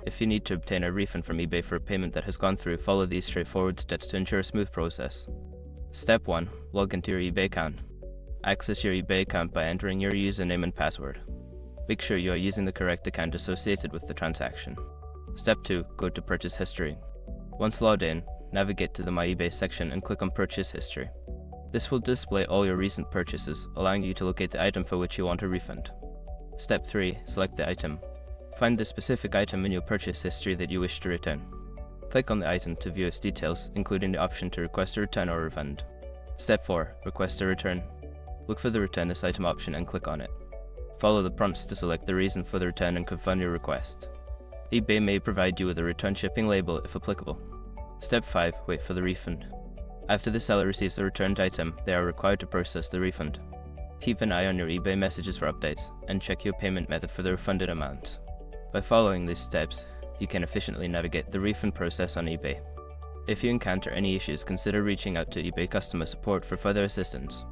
If you need to obtain a refund from eBay for a payment that has gone through, follow these straightforward steps to ensure a smooth process. Step 1. Log into your eBay account. Access your eBay account by entering your username and password. Make sure you are using the correct account associated with the transaction. Step 2. Go to Purchase History. Once logged in, navigate to the My eBay section and click on Purchase History. This will display all your recent purchases, allowing you to locate the item for which you want a refund. Step 3. Select the item. Find the specific item in your purchase history that you wish to return. Click on the item to view its details, including the option to request a return or refund. Step 4. Request a return. Look for the Return this item option and click on it. Follow the prompts to select the reason for the return and confirm your request. eBay may provide you with a return shipping label if applicable. Step 5. Wait for the refund. After the seller receives the returned item, they are required to process the refund. Keep an eye on your eBay messages for updates, and check your payment method for the refunded amount. By following these steps, you can efficiently navigate the refund process on eBay. If you encounter any issues, consider reaching out to eBay customer support for further assistance.